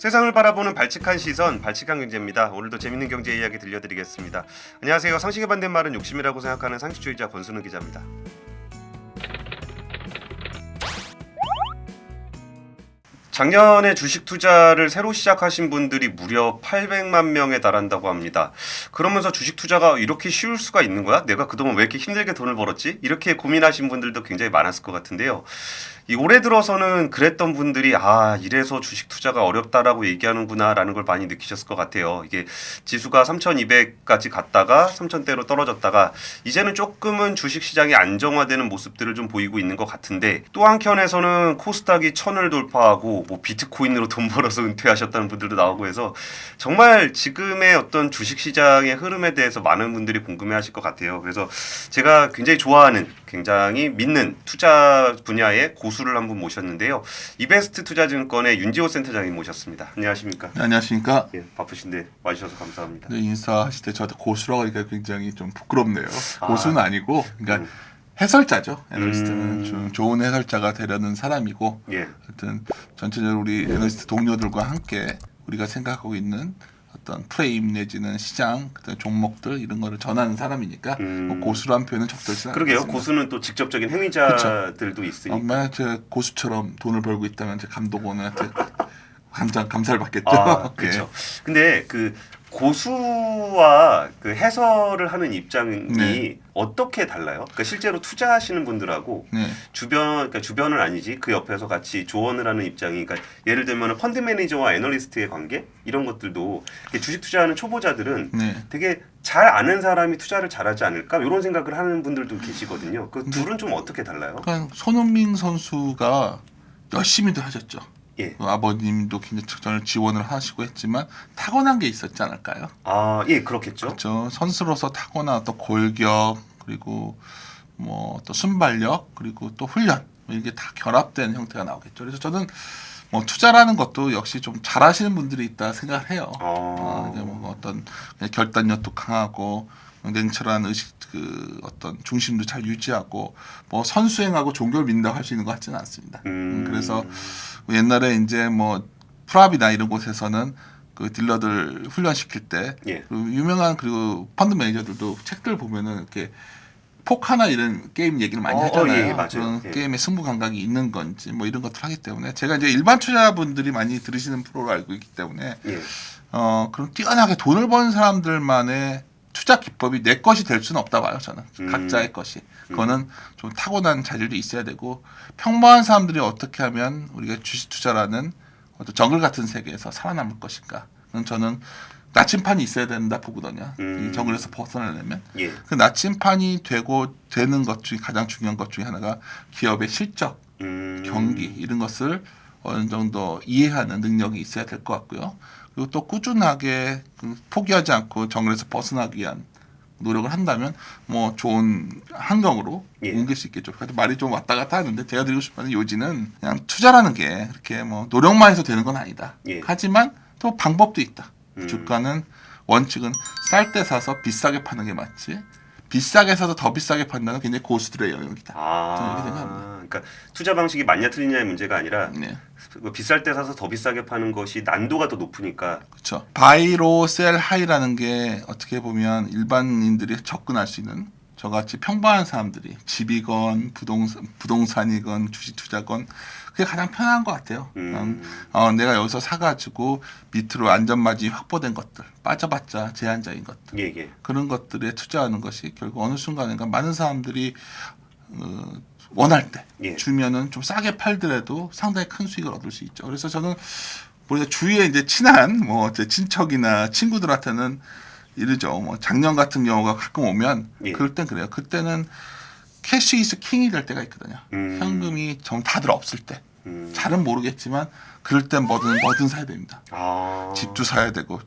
세상을 바라보는 발칙한 시선, 발칙한 경제입니다. 오늘도 재밌는 경제 이야기 들려드리겠습니다. 안녕하세요. 상식에 반대는 말은 욕심이라고 생각하는 상식주의자 권순우 기자입니다. 작년에 주식 투자를 새로 시작하신 분들이 무려 800만 명에 달한다고 합니다. 그러면서 주식 투자가 이렇게 쉬울 수가 있는 거야? 내가 그동안 왜 이렇게 힘들게 돈을 벌었지? 이렇게 고민하신 분들도 굉장히 많았을 것 같은데요. 이 올해 들어서는 그랬던 분들이 이래서 주식 투자가 어렵다라고 얘기하는구나라는 걸 많이 느끼셨을 것 같아요. 이게 지수가 3,200까지 갔다가 3,000대로 떨어졌다가 이제는 조금은 주식 시장이 안정화되는 모습들을 좀 보이고 있는 것 같은데, 또 한켠에서는 코스닥이 1,000을 돌파하고 뭐 비트코인으로 돈 벌어서 은퇴하셨다는 분들도 나오고 해서 정말 지금의 어떤 주식 시장의 흐름에 대해서 많은 분들이 궁금해하실 것 같아요. 그래서 제가 굉장히 좋아하는, 굉장히 믿는 투자 분야의 고수를 한 분 모셨는데요. 이베스트 투자증권의 윤지호 센터장님 모셨습니다. 안녕하십니까? 네, 안녕하십니까? 예, 바쁘신데 와주셔서 감사합니다. 네, 인사하실 때 저한테 고수라고 하니까 굉장히 좀 부끄럽네요. 고수는 아니고, 그러니까 해설자죠. 애널리스트는 좀 좋은 해설자가 되려는 사람이고, 예. 하여튼 전체적으로 우리 애널리스트 동료들과 함께 우리가 생각하고 있는 어떤 프레임 내지는 시장, 그다음 종목들 이런 거를 전하는 사람이니까 뭐 고수라는 표현은 적절치 않습니다. 그러게요. 고수는 또 직접적인 행위자들도 있으니까. 만약 제 고수처럼 돈을 벌고 있다면 제 감독원한테 감사를 받겠죠. 그렇죠. 근데 그 고수와 그 해설을 하는 입장이 네. 어떻게 달라요? 그러니까 실제로 투자하시는 분들하고 네. 그러니까 주변은 아니지 그 옆에서 같이 조언을 하는 입장이, 그러니까 예를 들면 펀드 매니저와 애널리스트의 관계 이런 것들도 주식 투자하는 초보자들은 네. 되게 잘 아는 사람이 투자를 잘하지 않을까 이런 생각을 하는 분들도 계시거든요. 그 둘은 좀 어떻게 달라요? 그러니까 손흥민 선수가 열심히도 하셨죠. 예. 아버님도 굉장히 저를 지원을 하시고 했지만 타고난 게 있었지 않을까요? 예, 그렇겠죠. 그렇죠. 선수로서 타고난 어떤 골격, 그리고 뭐 또 순발력, 그리고 또 훈련, 이게 다 결합된 형태가 나오겠죠. 그래서 저는 뭐 투자라는 것도 역시 좀 잘하시는 분들이 있다 생각을 해요. 이제 뭐 어떤 결단력도 강하고 냉철한 의식, 그 어떤 중심도 잘 유지하고 뭐 선수행하고 종교를 믿는다고 할 수 있는 것 같지는 않습니다. 그래서 옛날에 이제 뭐 프랍이나 이런 곳에서는 그 딜러들 훈련시킬 때 유명한 그리고 펀드 매니저들도 책들 보면은 이렇게 포카나 이런 게임 얘기를 많이 하잖아요. 예, 맞아요. 그런 게임의 승부 감각이 있는 건지 뭐 이런 것들 하기 때문에 제가 이제 일반 투자분들이 많이 들으시는 프로로 알고 있기 때문에 그런 뛰어나게 돈을 버는 사람들만의 투자 기법이 내 것이 될 수는 없다 봐요. 저는 각자의 것이. 그거는 좀 타고난 자질도 있어야 되고, 평범한 사람들이 어떻게 하면 우리가 주식 투자라는 어떤 정글 같은 세계에서 살아남을 것인가. 저는 나침판이 있어야 된다 보거든요. 이 정글에서 벗어나려면. 그 나침판이 되는 것 중에 가장 중요한 것 중에 하나가 기업의 실적, 경기 이런 것을 어느 정도 이해하는 능력이 있어야 될 것 같고요. 그리고 또 꾸준하게 포기하지 않고 정글에서 벗어나기 위한 노력을 한다면 뭐 좋은 환경으로 옮길 수 있겠죠. 그래서 말이 좀 왔다 갔다 하는데 제가 드리고 싶은 요지는 그냥 투자라는 게 이렇게 뭐 노력만 해서 되는 건 아니다. 하지만 또 방법도 있다. 주가는 원칙은 쌀 때 사서 비싸게 파는 게 맞지, 비싸게 사서 더 비싸게 판다는 굉장히 고수들의 영역이다. 저는 이렇게 생각합니다. 그러니까 투자 방식이 맞냐 틀리냐의 문제가 아니라 네. 비쌀 때 사서 더 비싸게 파는 것이 난도가 더 높으니까. 그렇죠. 바이로 셀 하이라는 게 어떻게 보면 일반인들이 접근할 수 있는, 저같이 평범한 사람들이 집이건 부동산이건 주식 투자건 그게 가장 편한 것 같아요. 내가 여기서 사가지고 밑으로 안전마진이 확보된 것들, 빠져봤자 제한적인 것들, 그런 것들에 투자하는 것이 결국 어느 순간인가 많은 사람들이 원할 때 주면은 좀 싸게 팔더라도 상당히 큰 수익을 얻을 수 있죠. 그래서 저는 우리가 주위에 이제 친한 뭐 제 친척이나 친구들한테는 이러죠. 뭐 작년 같은 경우가 가끔 오면 그럴 땐 그래요. 그때는 캐시 이즈 킹이 될 때가 있거든요. 현금이 다들 없을 때. 잘은 모르겠지만 그럴 땐 뭐든 사야 됩니다. 집도 사야 되고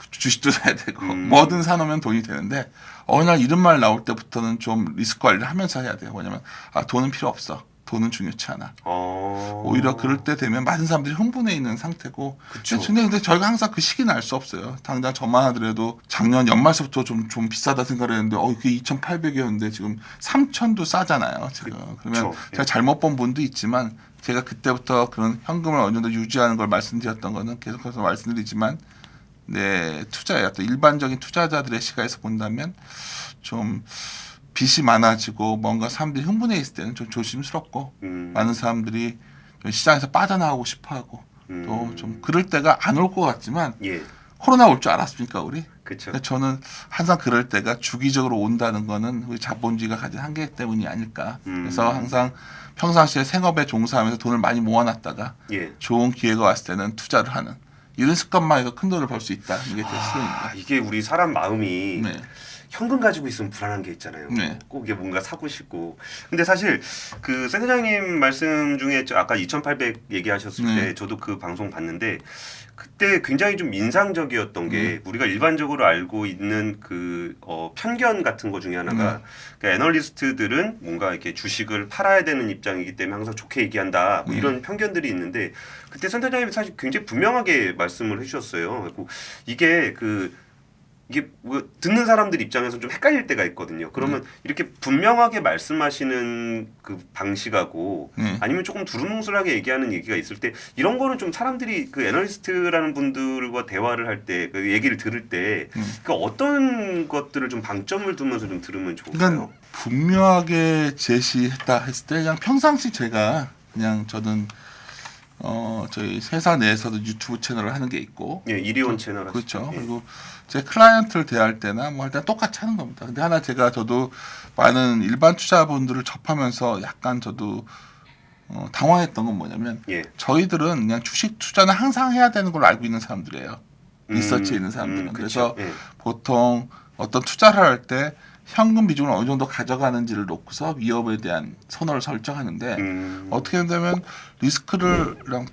주식도 사야 되고 뭐든 사놓으면 돈이 되는데, 어느 날 이런 말 나올 때부터는 좀 리스크 관리를 하면서 해야 돼요. 왜냐면 돈은 필요 없어. 돈은 중요치 않아. 어. 오히려 그럴 때 되면 많은 사람들이 흥분해 있는 상태고. 그쵸. 근데 저희가 항상 그 시기는 알 수 없어요. 당장 저만 하더라도 작년 연말서부터 좀 비싸다 생각을 했는데 그게 2,800이었는데 지금 3,000도 싸잖아요. 지금. 그러면 그쵸. 제가 잘못 본 분도 있지만 제가 그때부터 그런 현금을 어느 정도 유지하는 걸 말씀드렸던 거는 계속해서 말씀드리지만 투자의 어떤 일반적인 투자자들의 시각에서 본다면 좀 빚이 많아지고 뭔가 사람들이 흥분해 있을 때는 좀 조심스럽고 많은 사람들이 좀 시장에서 빠져나가고 싶어하고 또 좀 그럴 때가 안 올 것 같지만 예. 코로나 올 줄 알았습니까 우리? 그렇죠. 그러니까 저는 항상 그럴 때가 주기적으로 온다는 거는 우리 자본주의가 가진 한계 때문이 아닐까. 그래서 항상 평상시에 생업에 종사하면서 돈을 많이 모아놨다가 예. 좋은 기회가 왔을 때는 투자를 하는 이런 습관만 해서 큰 돈을 벌 수 있다. 이게 제 실론입니다. 이게 우리 사람 마음이 네. 현금 가지고 있으면 불안한 게 있잖아요. 네. 꼭 이게 뭔가 사고 싶고. 근데 사실 그 센터장님 말씀 중에 아까 2,800 얘기하셨을 네. 때 저도 그 방송 봤는데 그때 굉장히 좀 인상적이었던 게 우리가 일반적으로 알고 있는 그 편견 같은 거 중에 하나가 그러니까 애널리스트들은 뭔가 이렇게 주식을 팔아야 되는 입장이기 때문에 항상 좋게 얘기한다 뭐 이런 편견들이 있는데 그때 센터장님이 사실 굉장히 분명하게 말씀을 해주셨어요. 그리고 이게 뭐 듣는 사람들 입장에서 좀 헷갈릴 때가 있거든요. 그러면 이렇게 분명하게 말씀하시는 그 방식하고 아니면 조금 두루뭉술하게 얘기하는 얘기가 있을 때 이런 거는 좀 사람들이 그 애널리스트라는 분들과 대화를 할 때 그 얘기를 들을 때 그 어떤 것들을 좀 방점을 두면서 좀 들으면 좋을까요? 그러니까 분명하게 제시했다 했을 때 그냥 평상시 제가 그냥 저는 저희 회사 내에서도 유튜브 채널을 하는 게 있고 예, 이리온 채널 그렇죠. 하시죠. 예. 그리고 제 클라이언트를 대할 때나 뭐 할 때 똑같이 하는 겁니다. 근데 하나 저도 많은 일반 투자분들을 접하면서 약간 저도 당황했던 건 뭐냐면 예. 저희들은 그냥 주식 투자는 항상 해야 되는 걸로 알고 있는 사람들이에요. 리서치에 있는 사람들은. 그쵸. 그래서 예. 보통 어떤 투자를 할 때 현금 비중을 어느 정도 가져가는지를 놓고서 위협에 대한 선호를 설정하는데 어떻게 된다면 리스크를 그냥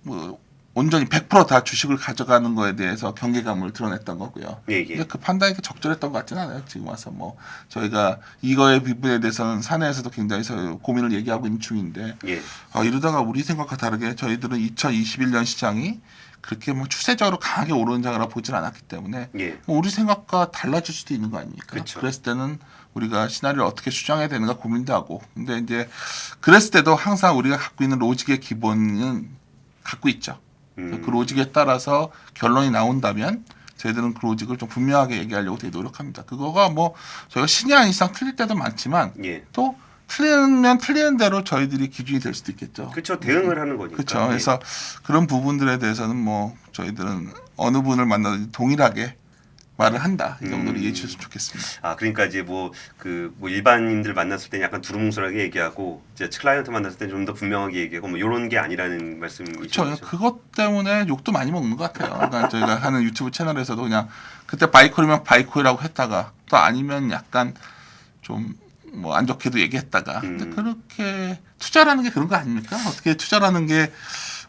뭐 온전히 100% 다 주식을 가져가는 거에 대해서 경계감을 드러냈던 거고요. 예. 근데 그 판단이 적절했던 것 같지는 않아요. 지금 와서 뭐 저희가 이거의 부분에 대해서는 사내에서도 굉장히 고민을 얘기하고 있는 중인데 예. 이러다가 우리 생각과 다르게 저희들은 2021년 시장이 그렇게 뭐 추세적으로 강하게 오르는 장이라 보질 않았기 때문에 예. 우리 생각과 달라질 수도 있는 거 아닙니까? 그쵸. 그랬을 때는 우리가 시나리오를 어떻게 수정해야 되는가 고민도 하고 근데 이제 그랬을 때도 항상 우리가 갖고 있는 로직의 기본은 갖고 있죠. 그 로직에 따라서 결론이 나온다면 저희들은 그 로직을 좀 분명하게 얘기하려고 되게 노력합니다. 그거가 뭐 저희가 신이 아닌 이상 틀릴 때도 많지만 예. 또 틀리면 틀리는 대로 저희들이 기준이 될 수도 있겠죠. 그렇죠. 대응을 하는 거니까. 그렇죠. 예. 그래서 그런 부분들에 대해서는 뭐 저희들은 어느 분을 만나든지 동일하게 말을 한다 이 정도로 이해해 주셨으면 좋겠습니다. 그러니까 이제 뭐 일반인들 만났을 때 약간 두루뭉술하게 얘기하고 이제 클라이언트 만났을 때 좀 더 분명하게 얘기하고 뭐 이런 게 아니라는 말씀이시죠. 그렇죠. 그것 때문에 욕도 많이 먹는 것 같아요. 그러니까 저희가 하는 유튜브 채널에서도 그냥 그때 바이콜이면 바이콜이라고 했다가 또 아니면 약간 좀 뭐 안 좋게도 얘기했다가 근데 그렇게 투자라는 게 그런 거 아닙니까? 어떻게 투자라는 게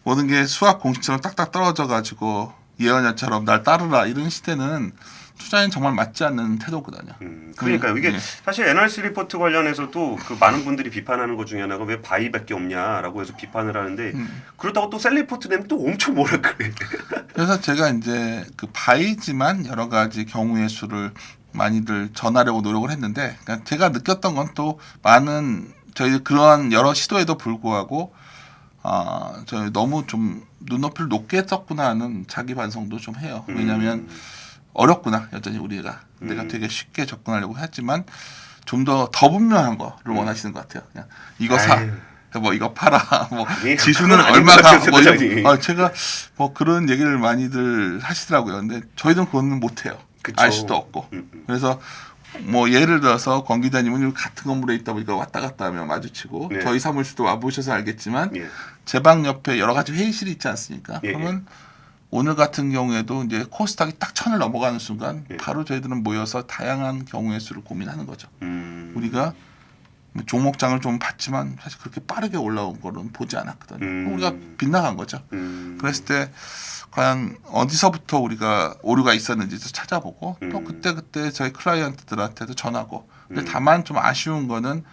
모든 게 수학 공식처럼 딱딱 떨어져 가지고 예언자처럼 날 따르라 이런 시대는 투자엔 정말 맞지 않는 태도거든요. 그러니까요. 이게 예. 사실 애널리스트 리포트 관련해서도 그 많은 분들이 비판하는 것 중에 하나가 왜 바이밖에 없냐라고 해서 비판을 하는데 그렇다고 또 셀 리포트 내면 또 엄청 뭐라 그래. 그래서 제가 이제 그 바이지만 여러 가지 경우의 수를 많이들 전하려고 노력을 했는데 그러니까 제가 느꼈던 건 또 많은 저희 그러한 여러 시도에도 불구하고 저희 너무 좀 눈높이를 높게 했었구나 하는 자기 반성도 좀 해요. 왜냐하면 어렵구나 여전히 우리가 내가 되게 쉽게 접근하려고 했지만 좀 더 분명한 거를 원하시는 것 같아요. 그냥 이거 사. 뭐 이거 팔아 뭐 지수는 얼마가 뭐 이런 제가 뭐 그런 얘기를 많이들 하시더라고요. 근데 저희는 그거는 못해요. 그쵸. 알 수도 없고 그래서 뭐 예를 들어서 권 기자님은 같은 건물에 있다 보니까 왔다 갔다 하면 마주치고 네. 저희 사무실도 와보셔서 알겠지만 예. 제 방 옆에 여러 가지 회의실이 있지 않습니까? 예, 그러면 오늘 같은 경우에도 이제 코스닥이 딱 1000을 넘어가는 순간 예. 바로 저희들은 모여서 다양한 경우의 수를 고민하는 거죠. 우리가 종목장을 좀 봤지만 사실 그렇게 빠르게 올라온 거는 보지 않았거든요. 우리가 빗나간 거죠. 그랬을 때 과연 어디서부터 우리가 오류가 있었는지도 찾아보고 또 그때 저희 클라이언트들한테도 전하고 근데 다만 좀 아쉬운 거는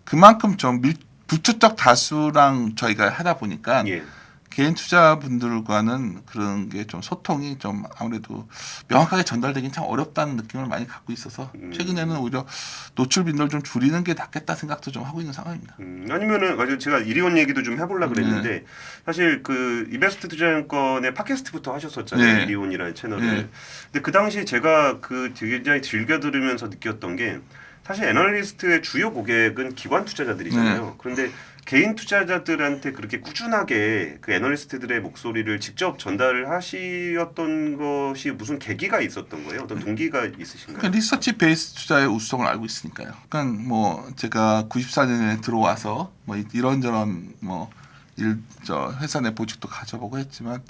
그만큼 좀 불투적 다수랑 저희가 하다 보니까 예. 개인 투자분들과는 그런 게 좀 소통이 좀 아무래도 명확하게 전달되긴 참 어렵다는 느낌을 많이 갖고 있어서 최근에는 오히려 노출 빈도를 좀 줄이는 게 낫겠다 생각도 좀 하고 있는 상황입니다. 아니면은 아주 제가 이리온 얘기도 좀 해보려고 그랬는데 사실 그 이베스트 투자증권의 팟캐스트부터 하셨었잖아요. 네. 이리온이라는 채널을. 네. 근데 그 당시에 제가 그 굉장히 즐겨 들으면서 느꼈던 게 사실 애널리스트의 주요 고객은 기관 투자자들이잖아요. 그런데 개인 투자자들한테 그렇게 꾸준하게 그 애널리스트들의 목소리를 직접 전달을 하시었던 것이 무슨 계기가 있었던 거예요? 어떤 동기가 있으신가요? 그러니까 리서치 베이스 투자의 우수성을 알고 있으니까요. 그러니까 뭐 제가 94년에 들어와서 뭐 이런저런 뭐 회사 내 보직도 가져보고 했지만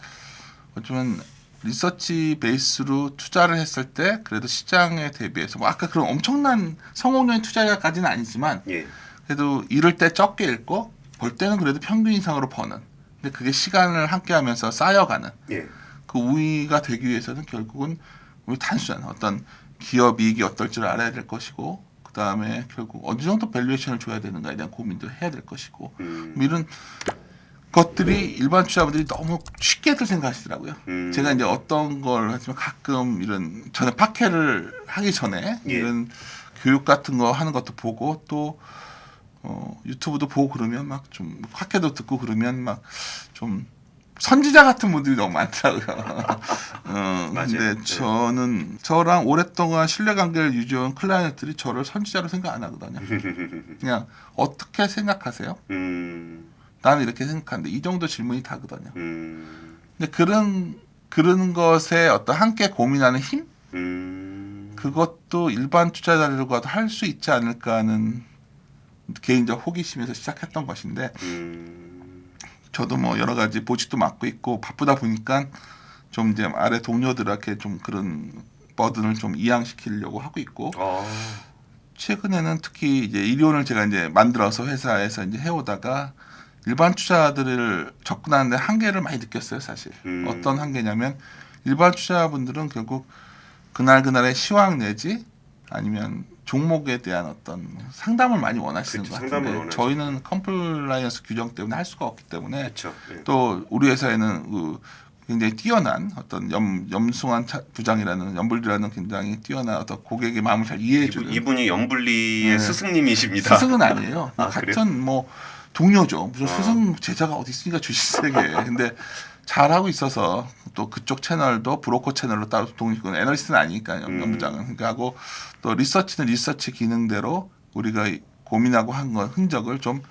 어쩌면 리서치 베이스로 투자를 했을 때 그래도 시장에 대비해서 뭐 아까 그런 엄청난 성공적인 투자자까지는 아니지만 예. 그래도 잃을 때 적게 잃고 벌 때는 그래도 평균 이상으로 버는. 근데 그게 시간을 함께하면서 쌓여가는. 예. 그 우위가 되기 위해서는 결국은 우리 단순한 어떤 기업 이익이 어떨지를 알아야 될 것이고 그 다음에 결국 어느 정도 밸류에이션을 줘야 되는가에 대한 고민도 해야 될 것이고 뭐 이런 것들이 일반 투자자분들이 너무 쉽게들 생각하시더라고요. 제가 이제 어떤 걸 하지만 가끔 이런 전에 팟캐를 하기 전에 예. 이런 교육 같은 거 하는 것도 보고 또 유튜브도 보고 그러면 막 좀 팟캐도 듣고 그러면 막 좀 선지자 같은 분들이 너무 많더라고요. 근데 저는 저랑 오랫동안 신뢰관계를 유지한 클라이언트들이 저를 선지자로 생각 안 하거든요. 그냥 어떻게 생각하세요? 나는 이렇게 생각하는데 이 정도 질문이 다거든요. 근데 그런 것에 어떤 함께 고민하는 힘? 그것도 일반 투자자들과도 할 수 있지 않을까 하는 개인적 호기심에서 시작했던 것인데 저도 뭐 여러 가지 보직도 맡고 있고 바쁘다 보니까 좀 이제 아래 동료들에게 좀 그런 버든을 좀 이양시키려고 하고 있고 최근에는 특히 이제 이리온을 제가 이제 만들어서 회사에서 이제 해오다가 일반 투자들을 접근하는데 한계를 많이 느꼈어요, 사실. 어떤 한계냐면 일반 투자분들은 결국 그날의 시황 내지 아니면 종목에 대한 어떤 상담을 많이 원하시는 것 같은데 저희는 컴플라이언스 규정 때문에 할 수가 없기 때문에 예. 또 우리 회사에는 그 굉장히 뛰어난 어떤 염승환 부장이라는 염불리라는 굉장히 뛰어난 어떤 고객의 마음을 잘 이해해주는 이분이 염불리의 스승님이십니다. 스승은 아니에요. 같은 그래요? 뭐 동료죠. 무슨 스승 제자가 어디 있으니까 주식세계. 근데 잘하고 있어서 또 그쪽 채널도 브로커 채널로 따로 독립은 애널리스트는 아니니까 연부장은 그러니까 하고 또 리서치는 리서치 기능대로 우리가 고민하고 한 건 흔적을 좀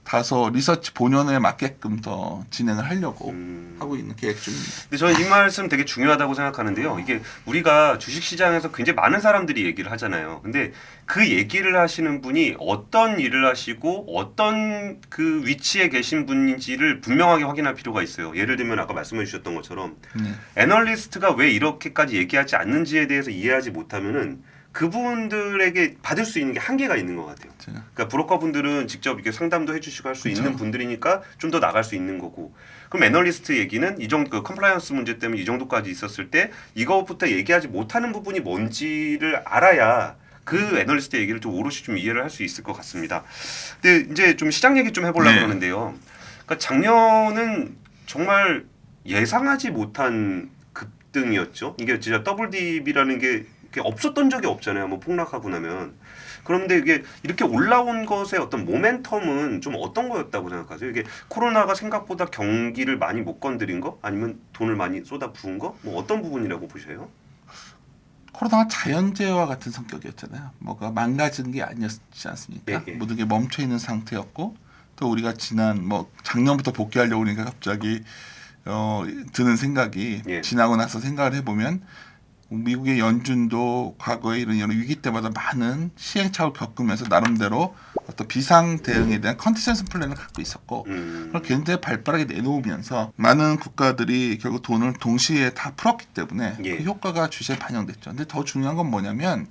다소 리서치 본연에 맞게끔 더 진행을 하려고 하고 있는 계획 중입니다. 근데 저는 이 말씀 되게 중요하다고 생각하는데요. 이게 우리가 주식시장에서 굉장히 많은 사람들이 얘기를 하잖아요. 근데 그 얘기를 하시는 분이 어떤 일을 하시고 어떤 그 위치에 계신 분인지를 분명하게 확인할 필요가 있어요. 예를 들면 아까 말씀해 주셨던 것처럼 애널리스트가 왜 이렇게까지 얘기하지 않는지에 대해서 이해하지 못하면은 그분들에게 받을 수 있는 게 한계가 있는 것 같아요. 그러니까 브로커 분들은 직접 이렇게 상담도 해주시고 할 수 있는 분들이니까 좀 더 나갈 수 있는 거고. 그럼 애널리스트 얘기는 이 정도 그 컴플라이언스 문제 때문에 이 정도까지 있었을 때 이거부터 얘기하지 못하는 부분이 뭔지를 알아야 그 애널리스트 얘기를 좀 오롯이 좀 이해를 할 수 있을 것 같습니다. 근데 이제 좀 시장 얘기 좀 해보려고 그러는데요. 그러니까 작년은 정말 예상하지 못한 급등이었죠. 이게 진짜 더블 딥이라는 게 없었던 적이 없잖아요. 뭐 폭락하고 나면. 그런데 이게 이렇게 올라온 것의 어떤 모멘텀은 좀 어떤 거였다고 생각하세요? 이게 코로나가 생각보다 경기를 많이 못 건드린 거? 아니면 돈을 많이 쏟아 부은 거? 뭐 어떤 부분이라고 보세요? 코로나가 자연재해와 같은 성격이었잖아요. 뭐가 망가진 게 아니었지 않습니까? 예. 모든 게 멈춰 있는 상태였고 또 우리가 지난 뭐 작년부터 복귀하려고 하니까 갑자기 드는 생각이 지나고 나서 생각을 해보면 미국의 연준도 과거에 이런 위기 때마다 많은 시행착오를 겪으면서 나름대로 어떤 비상 대응에 대한 컨티센스 플랜을 갖고 있었고 그걸 굉장히 발빠르게 내놓으면서 많은 국가들이 결국 돈을 동시에 다 풀었기 때문에 그 효과가 주시에 반영됐죠. 근데 더 중요한 건 뭐냐면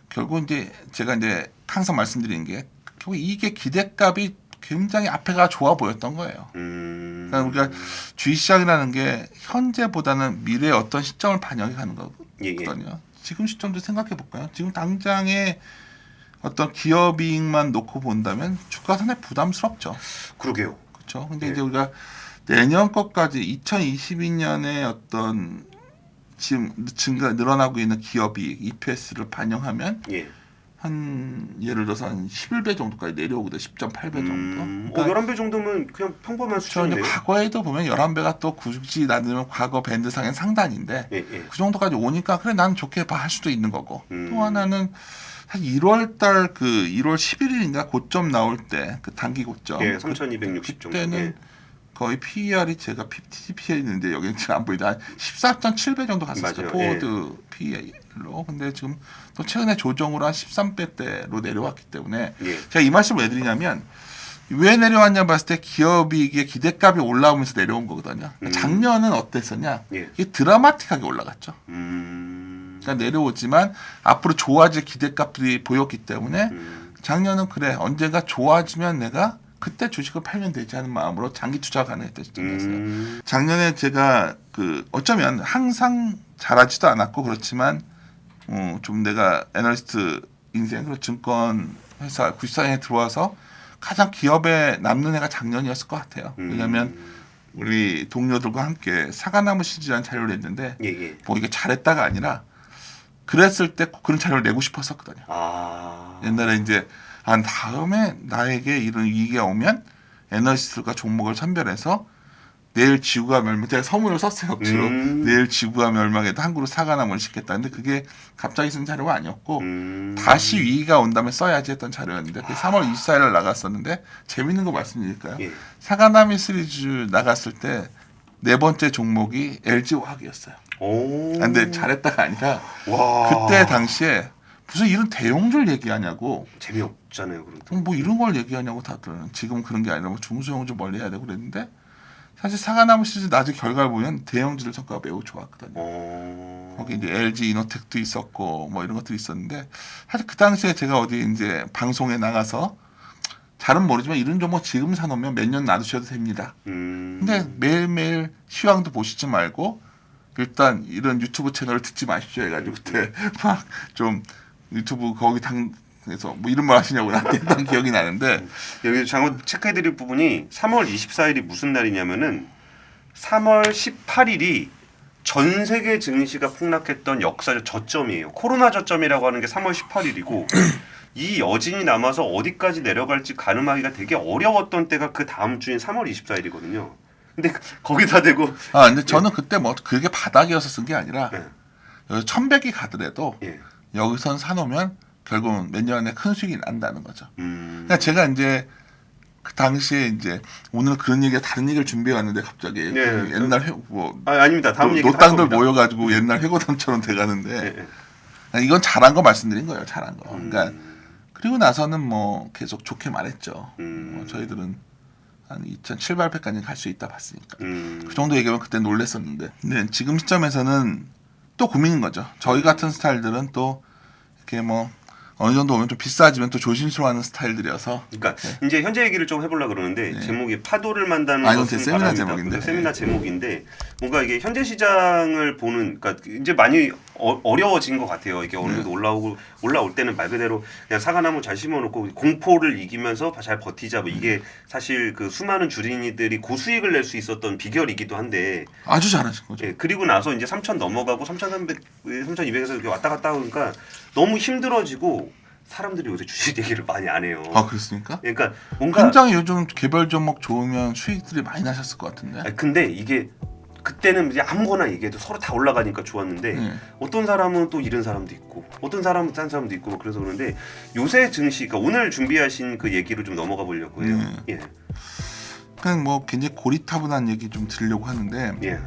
결국 이제 제가 이제 항상 말씀드리는 게 결국 이게 기대값이 굉장히 앞에가 좋아 보였던 거예요. 그러니까 우리가 주식시장이라는 게 현재보다는 미래의 어떤 시점을 반영해 가는 거거든요. 지금 시점도 생각해 볼까요? 지금 당장에 어떤 기업이익만 놓고 본다면 주가 상당히 부담스럽죠. 그러게요. 그렇죠. 근데 예. 이제 우리가 내년 것까지 2022년에 어떤 지금 늘어나고 있는 기업이익 EPS를 반영하면 예. 한 예를 들어서 한 11배 정도까지 내려오거든. 10.8배 정도. 11배 정도면 그냥 평범한 저 이제 수준이네요. 과거에도 보면 11배가 또 굳이 나누면 과거 밴드상의 상단인데 예, 예. 그 정도까지 오니까 그래 난 좋게 봐 할 수도 있는 거고 음. 또 하나는 한 1월달 그 1월 11일인가 고점 나올 때 그 단기 고점 예, 3,260 정도. 그때는 예. 거의 PER이 제가 TPPI인데 여기는 지금 안 보이다 한 14.7배 정도 갔었어요. 맞아요. 포워드 PER로. 근데 지금 또 최근에 조정으로 한 13배대로 내려왔기 때문에 예. 제가 이 말씀을 왜 드리냐면 왜 내려왔냐 봤을 때 기업이익의 기대값이 올라오면서 내려온 거거든요. 작년은 어땠었냐? 예. 이게 드라마틱하게 올라갔죠. 그러니까 내려오지만 앞으로 좋아질 기대값들이 보였기 때문에 작년은 그래 언젠가 좋아지면 내가 그때 주식을 팔면 되지 않은 마음으로 장기 투자 가능했던 시점이었어요. 작년에 제가 그 어쩌면 항상 잘하지도 않았고 그렇지만 좀 내가 애널리스트 인생 그리고 증권 회사 94년에 들어와서 가장 기업에 남는 해가 작년이었을 것 같아요. 왜냐하면 우리 동료들과 함께 사과나무 시즈라는 자료를 냈는데 예, 예. 뭐 이게 잘했다가 아니라 그랬을 때 그런 자료를 내고 싶었었거든요. 아. 옛날에 이제 한 다음에 나에게 이런 위기가 오면 애널리스트가 종목을 선별해서 내일 지구가 멸망 제가 서문을 썼어요. 억지로 내일 지구가 멸망해도 한 그루 사과나무를 심겠다. 근데 그게 갑자기 쓴 자료가 아니었고 다시 위기가 온다면 써야지 했던 자료였는데 그게 3월 24일에 나갔었는데 재밌는 거 말씀드릴까요? 예. 사과나무 시리즈 나갔을 때 네 번째 종목이 LG화학이었어요. 오. 근데 잘했다가 아니라 와. 그때 당시에 무슨 이런 대형주를 얘기하냐고 재미없잖아요, 그런. 뭐 이런 걸 얘기하냐고 다들 지금 그런 게 아니라 뭐 중소형주 멀리 해야 되고 그랬는데 사실 사과나무 시리즈 나중에 결과를 보면 대형주들 성과가 매우 좋았거든요. 거기 이제 LG 이노텍도 있었고 뭐 이런 것들이 있었는데 사실 그 당시에 제가 어디 이제 방송에 나가서 잘은 모르지만 이런 종목 지금 사놓으면 몇 년 놔두셔도 됩니다. 근데 매일매일 시황도 보시지 말고 일단 이런 유튜브 채널을 듣지 마십시오 해가지고 그때 막 좀 유튜브 거기 당에서 뭐 이런 말 하시냐고 나한테 했던 기억이 나는데 여기 잠깐 체크해드릴 부분이 3월 24일이 무슨 날이냐면은 3월 18일이 전 세계 증시가 폭락했던 역사적 저점이에요. 코로나 저점이라고 하는 게 3월 18일이고 이 여진이 남아서 어디까지 내려갈지 가늠하기가 되게 어려웠던 때가 그 다음 주인 3월 24일이거든요. 근데 거기다 대고 근데 저는 그때 뭐 그게 바닥이어서 쓴 게 아니라 네. 1100이 가더라도 예. 여기선 사놓으면 결국은 몇 년에 큰 수익이 난다는 거죠. 그러니까 제가 이제 그 당시에 이제 오늘 그런 얘기가 다른 얘기를 준비해 왔는데 갑자기 네, 그 옛날 뭐 아닙니다. 다음 얘기 노땅들 모여가지고 옛날 회고담처럼 돼가는데 이건 잘한 거 말씀드린 거예요. 잘한 거. 그러니까 그리고 나서는 뭐 계속 좋게 말했죠. 저희들은 한 2,700, 800까지 갈 수 있다 봤으니까. 그 정도 얘기하면 그때 놀랬었는데. 근데 지금 시점에서는 또 고민인 거죠. 저희 같은 스타일들은 또 이렇게 뭐 어느 정도 오면 좀 비싸지면 또 조심스러워하는 스타일들이어서. 그러니까 이제 현재 얘기를 좀 해보려고 그러는데 제목이 파도를 만다는 이건 것은 제 세미나 바람이다. 제목인데. 세미나 제목인데 뭔가 이게 현재 시장을 보는 그러니까 이제 많이 어려워진 것 같아요. 이게 어느 정도 올라올 때는 말 그대로 그냥 사과나무 잘 심어놓고 공포를 이기면서 잘 버티자 뭐 이게 사실 그 수많은 주린이들이 고수익을 낼 수 있었던 비결이기도 한데 아주 잘하신 거죠. 예, 그리고 나서 이제 3,000 넘어가고 3,300, 3,200에서 이렇게 왔다 갔다 하니까 너무 힘들어지고 사람들이 요새 주식 얘기를 많이 안 해요. 아 그렇습니까? 그러니까 뭔가 굉장히 요즘 개별 종목 좋으면 수익들이 많이 나셨을 것 같은데. 아니, 근데 이게 그때는 이제 아무거나 얘기해도 서로 다 올라가니까 좋았는데 어떤 사람은 또 잃은 사람도 있고 어떤 사람은 딴 사람도 있고 뭐 그래서 그런데 요새 증시 그러니까 오늘 준비하신 그 얘기로 좀 넘어가 보려고 해요. 예. 그냥 뭐 굉장히 고리타분한 얘기 좀 드리려고 하는데 예.